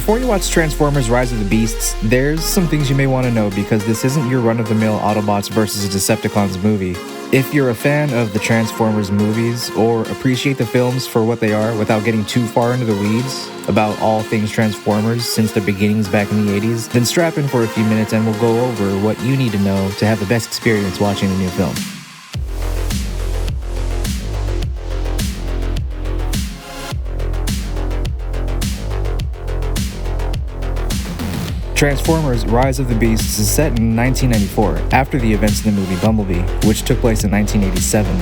Before you watch Transformers Rise of the Beasts, there's some things you may want to know because this isn't your run-of-the-mill Autobots versus Decepticons movie. If you're a fan of the Transformers movies or appreciate the films for what they are without getting too far into the weeds about all things Transformers since their beginnings back in the 80s, then strap in for a few minutes and we'll go over what you need to know to have the best experience watching the new film. Transformers Rise of the Beasts is set in 1994, after the events in the movie Bumblebee, which took place in 1987,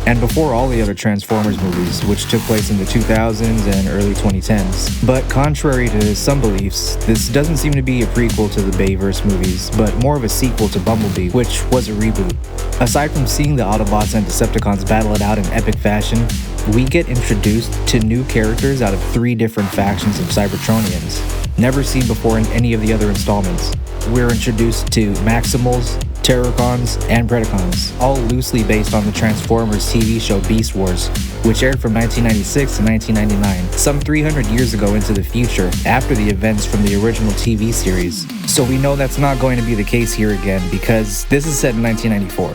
and before all the other Transformers movies, which took place in the 2000s and early 2010s. But contrary to some beliefs, this doesn't seem to be a prequel to the Bayverse movies, but more of a sequel to Bumblebee, which was a reboot. Aside from seeing the Autobots and Decepticons battle it out in epic fashion, we get introduced to new characters out of 3 different factions of Cybertronians, never seen before in any of the other installments. We're introduced to Maximals, Terrorcons, and Predacons, all loosely based on the Transformers TV show Beast Wars, which aired from 1996 to 1999, some 300 years ago into the future, after the events from the original TV series. So we know that's not going to be the case here again, because this is set in 1994.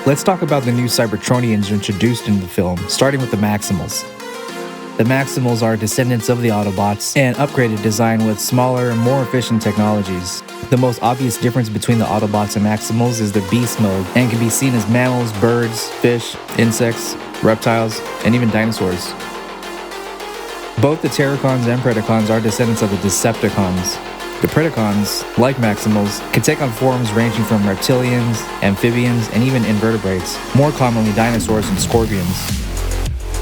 Let's talk about the new Cybertronians introduced in the film, starting with the Maximals. The Maximals are descendants of the Autobots and upgraded design with smaller and more efficient technologies. The most obvious difference between the Autobots and Maximals is their beast mode and can be seen as mammals, birds, fish, insects, reptiles, and even dinosaurs. Both the Terrorcons and Predacons are descendants of the Decepticons. The Predacons, like Maximals, can take on forms ranging from reptilians, amphibians, and even invertebrates, more commonly dinosaurs and scorpions.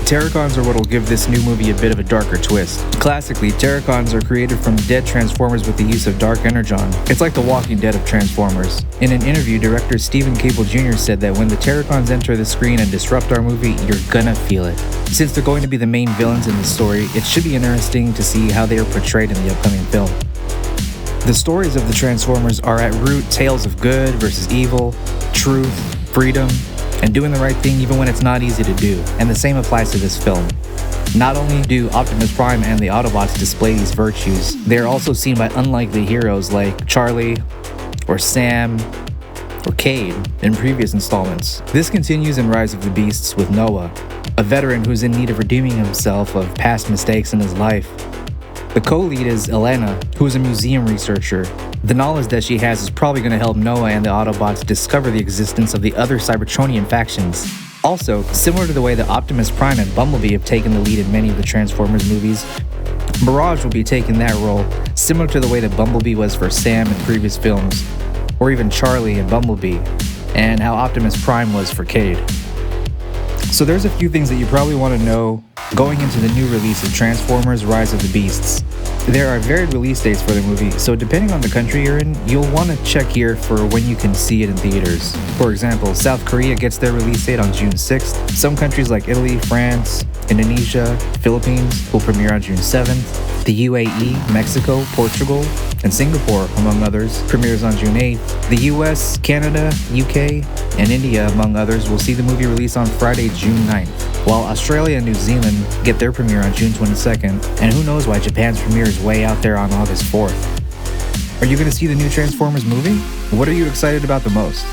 Terrorcons are what will give this new movie a bit of a darker twist. Classically, Terrorcons are created from dead Transformers with the use of dark energon. It's like the Walking Dead of Transformers. In an interview, director Stephen Cable Jr. said that when the Terrorcons enter the screen and disrupt our movie, you're gonna feel it. Since they're going to be the main villains in the story, it should be interesting to see how they are portrayed in the upcoming film. The stories of the Transformers are at root tales of good versus evil, truth, freedom, and doing the right thing even when it's not easy to do, and the same applies to this film. Not only do Optimus Prime and the Autobots display these virtues, they are also seen by unlikely heroes like Charlie, or Sam, or Cade in previous installments. This continues in Rise of the Beasts with Noah, a veteran who's in need of redeeming himself of past mistakes in his life. The co-lead is Elena, who is a museum researcher. The knowledge that she has is probably going to help Noah and the Autobots discover the existence of the other Cybertronian factions. Also, similar to the way that Optimus Prime and Bumblebee have taken the lead in many of the Transformers movies, Mirage will be taking that role, similar to the way that Bumblebee was for Sam in previous films, or even Charlie and Bumblebee, and how Optimus Prime was for Cade. So there's a few things that you probably want to know going into the new release of Transformers Rise of the Beasts. There are varied release dates for the movie, so depending on the country you're in, you'll want to check here for when you can see it in theaters. For example, South Korea gets their release date on June 6th. Some countries like Italy, France, Indonesia, Philippines will premiere on June 7th. The UAE, Mexico, Portugal, and Singapore, among others, premieres on June 8th. The US, Canada, UK, and India, among others, will see the movie release on Friday, June 9th, while Australia and New Zealand get their premiere on June 22nd, and who knows why Japan's premiere is way out there on August 4th. Are you going to see the new Transformers movie? What are you excited about the most?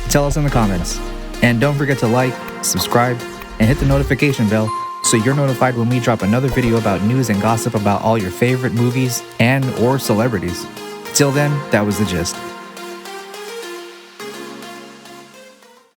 Tell us in the comments. And don't forget to like, subscribe, and hit the notification bell so you're notified when we drop another video about news and gossip about all your favorite movies and or celebrities. Till then, that was the gist.